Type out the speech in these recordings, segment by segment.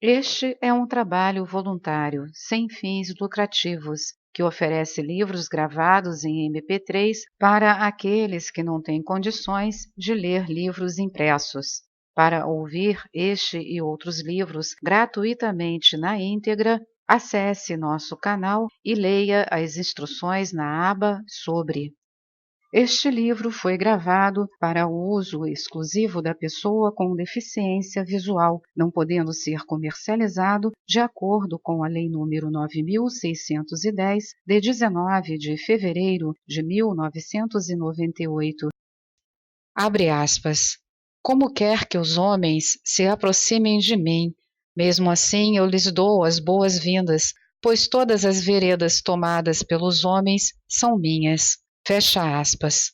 Este é um trabalho voluntário, sem fins lucrativos, que oferece livros gravados em MP3 para aqueles que não têm condições de ler livros impressos. Para ouvir este e outros livros gratuitamente na íntegra, acesse nosso canal e leia as instruções na aba Sobre. Este livro foi gravado para o uso exclusivo da pessoa com deficiência visual, não podendo ser comercializado de acordo com a Lei nº 9.610, de 19 de fevereiro de 1998. Abre aspas. Como quer que os homens se aproximem de mim, mesmo assim eu lhes dou as boas-vindas, pois todas as veredas tomadas pelos homens são minhas. Fecha aspas.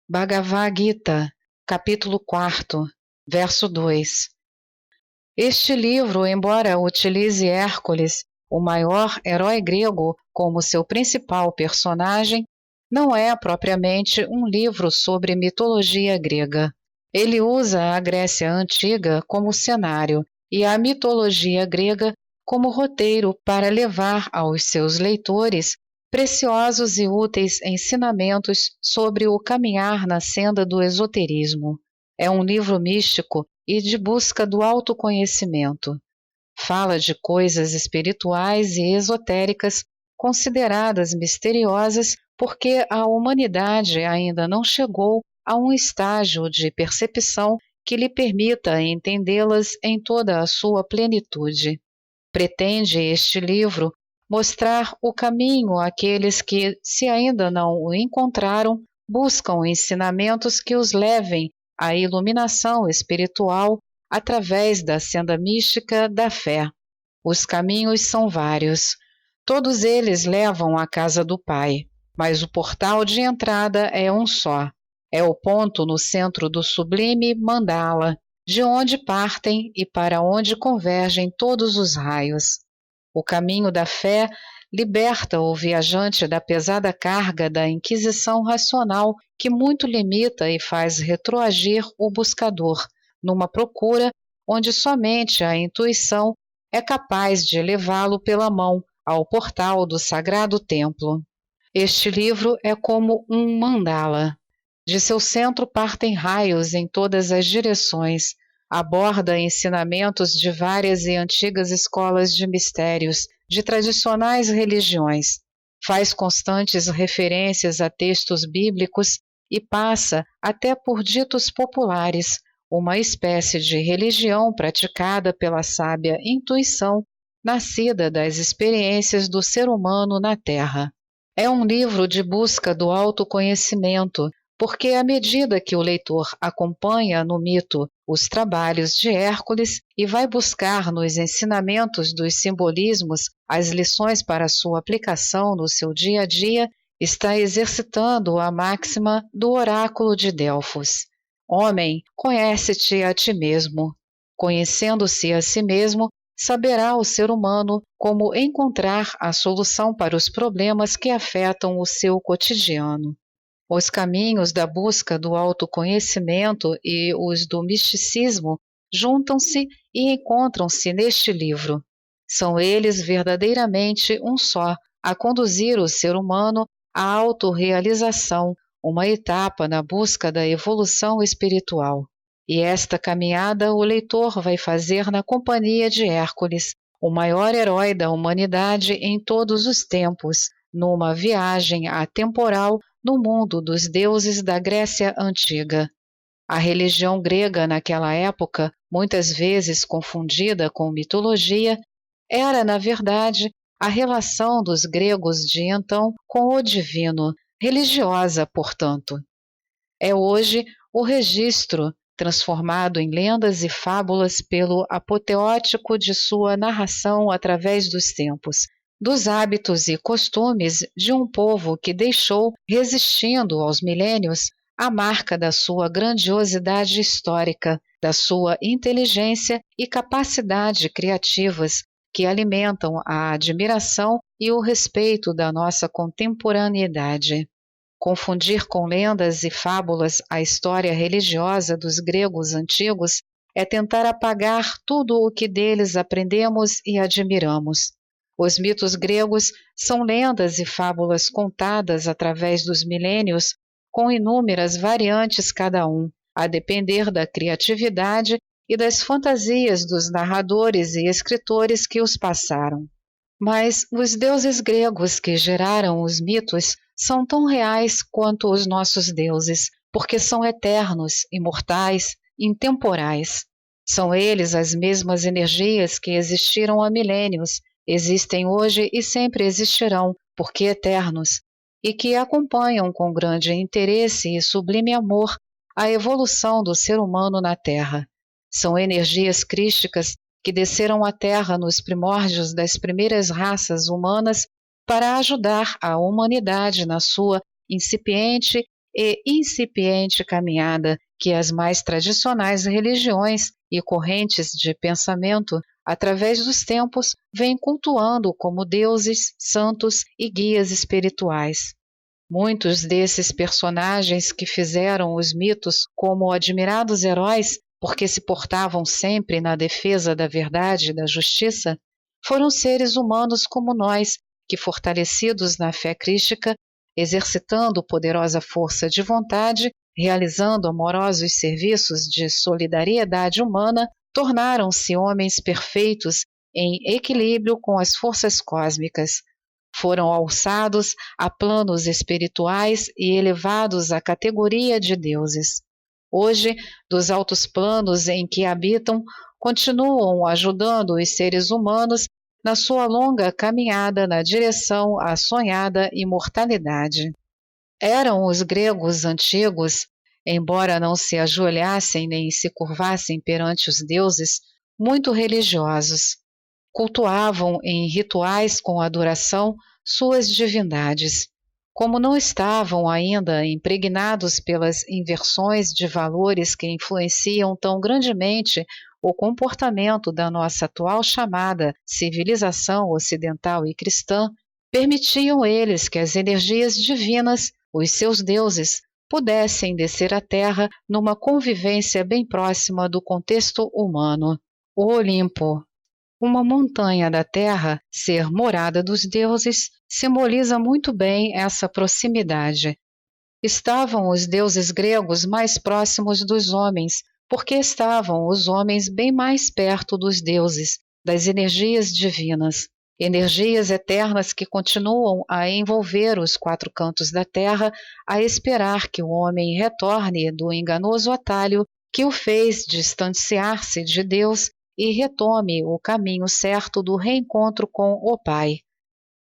Bhagavad Gita, capítulo 4, verso 2. Este livro, embora utilize Hércules, o maior herói grego, como seu principal personagem, não é propriamente um livro sobre mitologia grega. Ele usa a Grécia Antiga como cenário e a mitologia grega como roteiro para levar aos seus leitores preciosos e úteis ensinamentos sobre o caminhar na senda do esoterismo. É um livro místico e de busca do autoconhecimento. Fala de coisas espirituais e esotéricas consideradas misteriosas porque a humanidade ainda não chegou a um estágio de percepção que lhe permita entendê-las em toda a sua plenitude. Pretende este livro mostrar o caminho àqueles que, se ainda não o encontraram, buscam ensinamentos que os levem à iluminação espiritual através da senda mística da fé. Os caminhos são vários. Todos eles levam à casa do Pai, mas o portal de entrada é um só. É o ponto no centro do sublime mandala, de onde partem e para onde convergem todos os raios. O caminho da fé liberta o viajante da pesada carga da inquisição racional que muito limita e faz retroagir o buscador, numa procura onde somente a intuição é capaz de levá-lo pela mão ao portal do sagrado templo. Este livro é como um mandala. De seu centro partem raios em todas as direções, aborda ensinamentos de várias e antigas escolas de mistérios, de tradicionais religiões, faz constantes referências a textos bíblicos e passa até por ditos populares, uma espécie de religião praticada pela sábia intuição, nascida das experiências do ser humano na Terra. É um livro de busca do autoconhecimento, porque à medida que o leitor acompanha no mito os trabalhos de Hércules e vai buscar nos ensinamentos dos simbolismos as lições para sua aplicação no seu dia a dia, está exercitando a máxima do oráculo de Delfos. Homem, conhece-te a ti mesmo. Conhecendo-se a si mesmo, saberá o ser humano como encontrar a solução para os problemas que afetam o seu cotidiano. Os caminhos da busca do autoconhecimento e os do misticismo juntam-se e encontram-se neste livro. São eles verdadeiramente um só, a conduzir o ser humano à autorrealização, uma etapa na busca da evolução espiritual. E esta caminhada o leitor vai fazer na companhia de Hércules, o maior herói da humanidade em todos os tempos, numa viagem atemporal no mundo dos deuses da Grécia Antiga. A religião grega naquela época, muitas vezes confundida com mitologia, era, na verdade, a relação dos gregos de então com o divino, religiosa, portanto. É hoje o registro, transformado em lendas e fábulas pelo apoteótico de sua narração através dos tempos, dos hábitos e costumes de um povo que deixou, resistindo aos milênios, a marca da sua grandiosidade histórica, da sua inteligência e capacidade criativas, que alimentam a admiração e o respeito da nossa contemporaneidade. Confundir com lendas e fábulas a história religiosa dos gregos antigos é tentar apagar tudo o que deles aprendemos e admiramos. Os mitos gregos são lendas e fábulas contadas através dos milênios, com inúmeras variantes cada um, a depender da criatividade e das fantasias dos narradores e escritores que os passaram. Mas os deuses gregos que geraram os mitos são tão reais quanto os nossos deuses, porque são eternos, imortais, intemporais. São eles as mesmas energias que existiram há milênios, existem hoje e sempre existirão, porque eternos, e que acompanham com grande interesse e sublime amor a evolução do ser humano na Terra. São energias crísticas que desceram à Terra nos primórdios das primeiras raças humanas para ajudar a humanidade na sua incipiente e incipiente caminhada que as mais tradicionais religiões e correntes de pensamento, através dos tempos, vêm cultuando como deuses, santos e guias espirituais. Muitos desses personagens que fizeram os mitos como admirados heróis, porque se portavam sempre na defesa da verdade e da justiça, foram seres humanos como nós, que, fortalecidos na fé crística, exercitando poderosa força de vontade, realizando amorosos serviços de solidariedade humana, tornaram-se homens perfeitos em equilíbrio com as forças cósmicas. Foram alçados a planos espirituais e elevados à categoria de deuses. Hoje, dos altos planos em que habitam, continuam ajudando os seres humanos na sua longa caminhada na direção à sonhada imortalidade. Eram os gregos antigos, embora não se ajoelhassem nem se curvassem perante os deuses, muito religiosos. Cultuavam em rituais com adoração suas divindades. Como não estavam ainda impregnados pelas inversões de valores que influenciam tão grandemente o comportamento da nossa atual chamada civilização ocidental e cristã, permitiam eles que as energias divinas, os seus deuses, pudessem descer à Terra numa convivência bem próxima do contexto humano. O Olimpo, uma montanha da Terra, ser morada dos deuses, simboliza muito bem essa proximidade. Estavam os deuses gregos mais próximos dos homens, porque estavam os homens bem mais perto dos deuses, das energias divinas, energias eternas que continuam a envolver os quatro cantos da Terra, a esperar que o homem retorne do enganoso atalho que o fez distanciar-se de Deus e retome o caminho certo do reencontro com o Pai.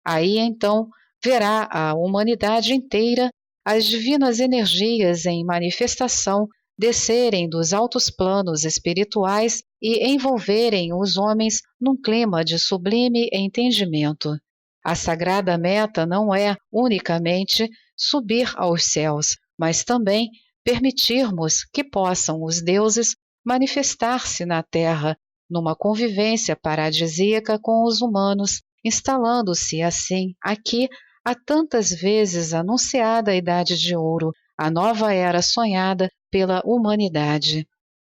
Aí então verá a humanidade inteira as divinas energias em manifestação descerem dos altos planos espirituais e envolverem os homens num clima de sublime entendimento. A sagrada meta não é unicamente subir aos céus, mas também permitirmos que possam os deuses manifestar-se na terra, numa convivência paradisíaca com os humanos, instalando-se assim aqui a tantas vezes anunciada Idade de Ouro, a nova era sonhada pela humanidade.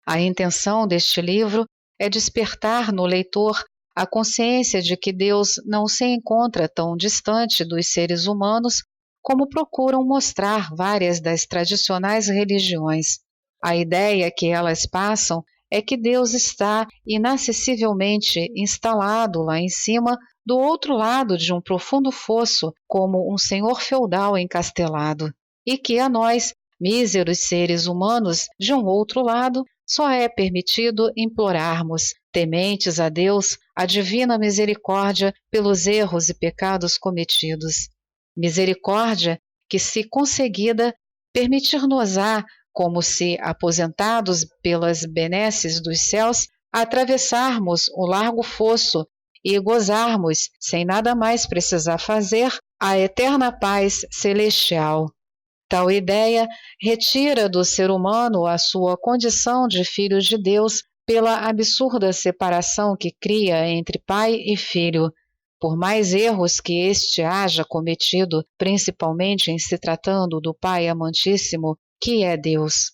A intenção deste livro é despertar no leitor a consciência de que Deus não se encontra tão distante dos seres humanos como procuram mostrar várias das tradicionais religiões. A ideia que elas passam é que Deus está inacessivelmente instalado lá em cima, do outro lado de um profundo fosso, como um senhor feudal encastelado, e que a nós, míseros seres humanos, de um outro lado, só é permitido implorarmos, tementes a Deus, a divina misericórdia pelos erros e pecados cometidos. Misericórdia que, se conseguida, permitir-nos-á, como se aposentados pelas benesses dos céus, atravessarmos o largo fosso e gozarmos, sem nada mais precisar fazer, a eterna paz celestial. Tal ideia retira do ser humano a sua condição de filho de Deus pela absurda separação que cria entre pai e filho. Por mais erros que este haja cometido, principalmente em se tratando do Pai amantíssimo, que é Deus.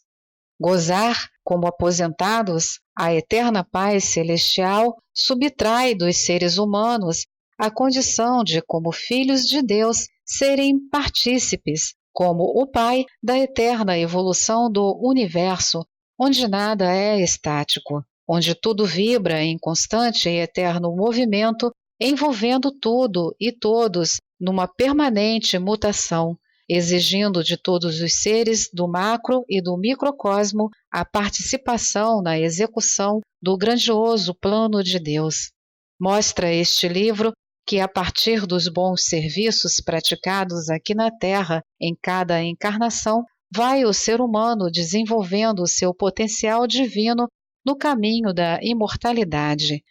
Gozar, como aposentados, A eterna paz celestial subtrai dos seres humanos a condição de, como filhos de Deus, serem partícipes, como o Pai, da eterna evolução do universo, onde nada é estático, onde tudo vibra em constante e eterno movimento, envolvendo tudo e todos numa permanente mutação, exigindo de todos os seres do macro e do microcosmo a participação na execução do grandioso plano de Deus. Mostra este livro que, a partir dos bons serviços praticados aqui na Terra em cada encarnação, vai o ser humano desenvolvendo o seu potencial divino no caminho da imortalidade.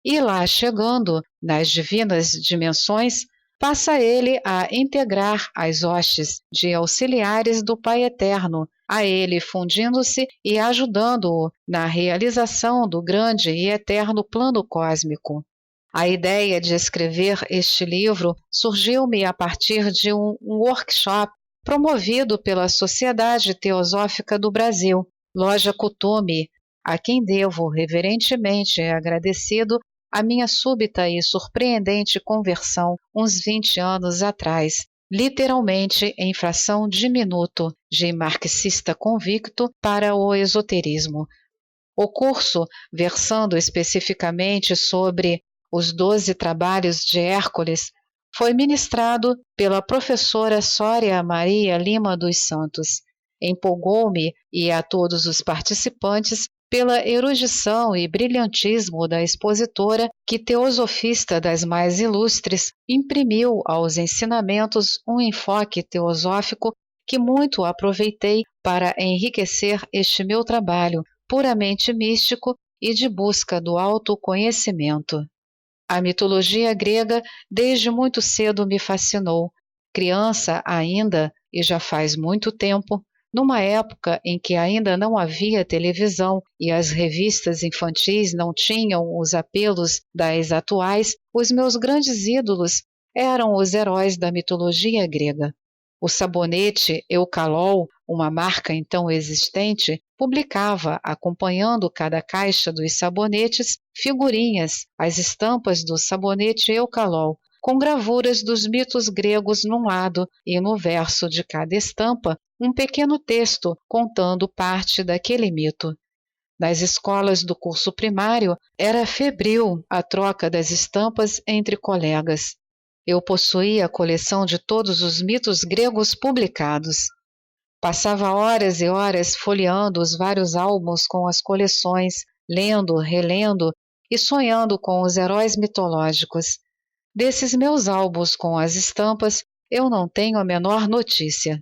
E lá chegando, nas divinas dimensões, passa ele a integrar as hostes de auxiliares do Pai Eterno, a ele fundindo-se e ajudando-o na realização do grande e eterno plano cósmico. A ideia de escrever este livro surgiu-me a partir de um workshop promovido pela Sociedade Teosófica do Brasil, Loja Kuthumi, a quem devo reverentemente agradecido a minha súbita e surpreendente conversão uns 20 anos atrás, literalmente em fração de minuto, de marxista convicto para o esoterismo. O curso, versando especificamente sobre os 12 trabalhos de Hércules, foi ministrado pela professora Sória Maria Lima dos Santos. Empolgou-me e a todos os participantes pela erudição e brilhantismo da expositora que, teosofista das mais ilustres, imprimiu aos ensinamentos um enfoque teosófico que muito aproveitei para enriquecer este meu trabalho, puramente místico e de busca do autoconhecimento. A mitologia grega desde muito cedo me fascinou. Criança ainda, e já faz muito tempo, numa época em que ainda não havia televisão e as revistas infantis não tinham os apelos das atuais, os meus grandes ídolos eram os heróis da mitologia grega. O sabonete Eucalol, uma marca então existente, publicava, acompanhando cada caixa dos sabonetes, figurinhas, as estampas do sabonete Eucalol, com gravuras dos mitos gregos num lado e no verso de cada estampa um pequeno texto contando parte daquele mito. Nas escolas do curso primário era febril a troca das estampas entre colegas. Eu possuía a coleção de todos os mitos gregos publicados. Passava horas e horas folheando os vários álbuns com as coleções, lendo, relendo e sonhando com os heróis mitológicos. Desses meus álbuns com as estampas, eu não tenho a menor notícia.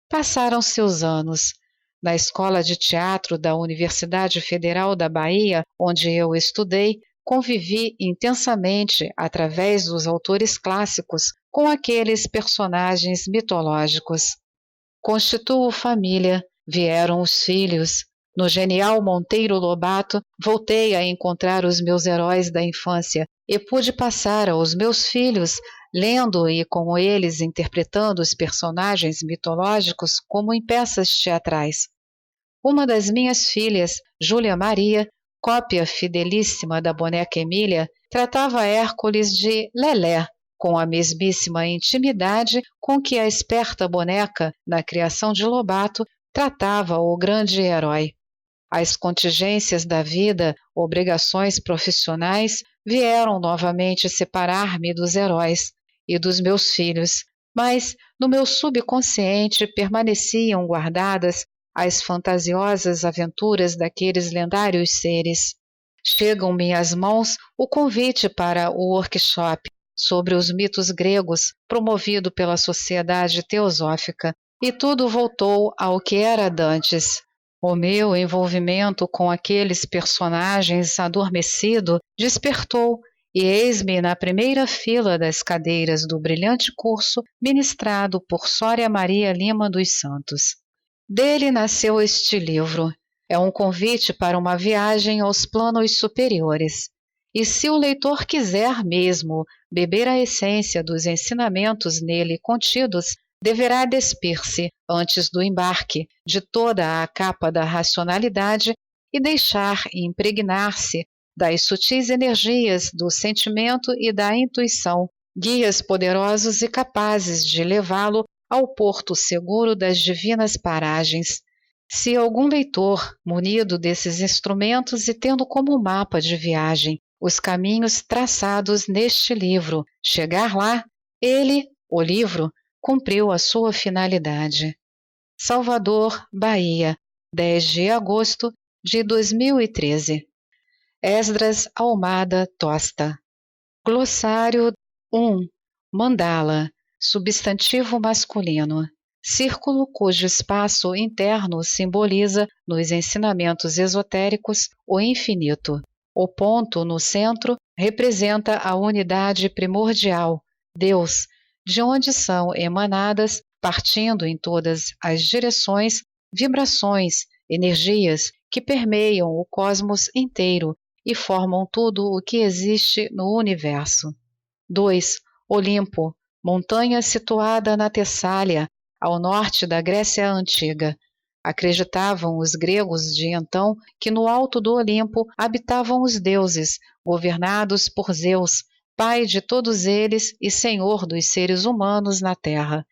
Passaram-se os anos. Na Escola de Teatro da Universidade Federal da Bahia, onde eu estudei, convivi intensamente, através dos autores clássicos, com aqueles personagens mitológicos. Constituo família, vieram os filhos. No genial Monteiro Lobato, voltei a encontrar os meus heróis da infância e pude passar aos meus filhos, lendo e com eles interpretando os personagens mitológicos como em peças teatrais. Uma das minhas filhas, Júlia Maria, cópia fidelíssima da boneca Emília, tratava Hércules de Lelé, com a mesmíssima intimidade com que a esperta boneca, na criação de Lobato, tratava o grande herói. As contingências da vida, obrigações profissionais, vieram novamente separar-me dos heróis e dos meus filhos, mas no meu subconsciente permaneciam guardadas as fantasiosas aventuras daqueles lendários seres. Chegam-me às mãos o convite para o workshop sobre os mitos gregos, promovido pela Sociedade Teosófica, e tudo voltou ao que era dantes. O meu envolvimento com aqueles personagens adormecido despertou, e eis-me na primeira fila das cadeiras do brilhante curso ministrado por Sória Maria Lima dos Santos. Dele nasceu este livro. É um convite para uma viagem aos planos superiores. E se o leitor quiser mesmo beber a essência dos ensinamentos nele contidos, deverá despir-se, antes do embarque, de toda a capa da racionalidade e deixar impregnar-se das sutis energias do sentimento e da intuição, guias poderosos e capazes de levá-lo ao porto seguro das divinas paragens. Se algum leitor, munido desses instrumentos e tendo como mapa de viagem os caminhos traçados neste livro, chegar lá, ele, o livro, cumpriu a sua finalidade. Salvador, Bahia, 10 de agosto de 2013. Esdras Almada Tosta. Glossário 1. Mandala, substantivo masculino. Círculo cujo espaço interno simboliza, nos ensinamentos esotéricos, o infinito. O ponto no centro representa a unidade primordial, Deus, de onde são emanadas, partindo em todas as direções, vibrações, energias que permeiam o cosmos inteiro e formam tudo o que existe no universo. 2. Olimpo, montanha situada na Tessália, ao norte da Grécia Antiga. Acreditavam os gregos de então que no alto do Olimpo habitavam os deuses, governados por Zeus, pai de todos eles e senhor dos seres humanos na terra.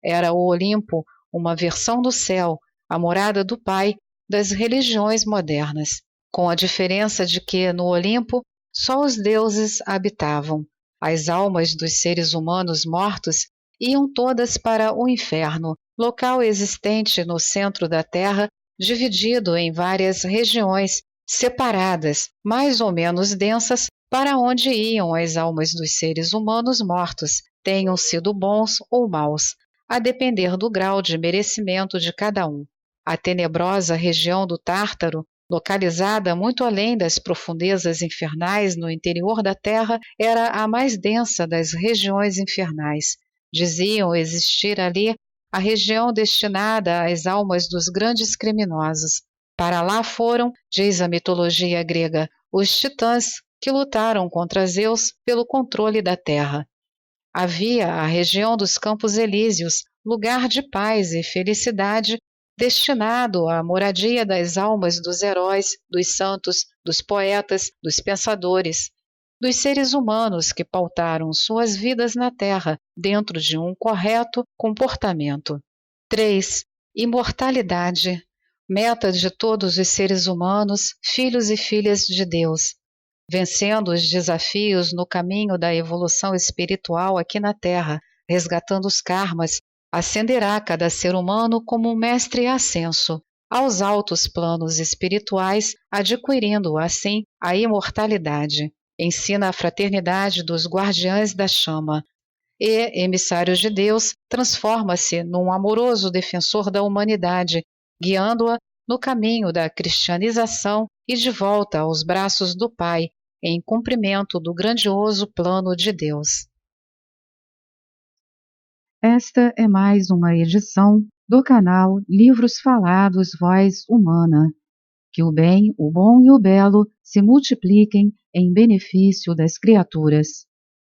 Era o Olimpo uma versão do céu, a morada do Pai das religiões modernas, com a diferença de que no Olimpo só os deuses habitavam. As almas dos seres humanos mortos iam todas para o inferno, local existente no centro da Terra, dividido em várias regiões separadas, mais ou menos densas, para onde iam as almas dos seres humanos mortos, tenham sido bons ou maus, a depender do grau de merecimento de cada um. A tenebrosa região do Tártaro, localizada muito além das profundezas infernais no interior da Terra, era a mais densa das regiões infernais. Diziam existir ali a região destinada às almas dos grandes criminosos. Para lá foram, diz a mitologia grega, os titãs que lutaram contra Zeus pelo controle da terra. Havia a região dos Campos Elíseos, lugar de paz e felicidade, destinado à moradia das almas dos heróis, dos santos, dos poetas, dos pensadores, dos seres humanos que pautaram suas vidas na Terra dentro de um correto comportamento. 3. Imortalidade, meta de todos os seres humanos, filhos e filhas de Deus. Vencendo os desafios no caminho da evolução espiritual aqui na Terra, resgatando os karmas, ascenderá cada ser humano como um mestre ascenso aos altos planos espirituais, adquirindo assim a imortalidade. Ensina a fraternidade dos guardiães da chama e, emissário de Deus, transforma-se num amoroso defensor da humanidade, guiando-a no caminho da cristianização e de volta aos braços do Pai, em cumprimento do grandioso plano de Deus. Esta é mais uma edição do canal Livros Falados Voz Humana. Que o bem, o bom e o belo se multipliquem em benefício das criaturas.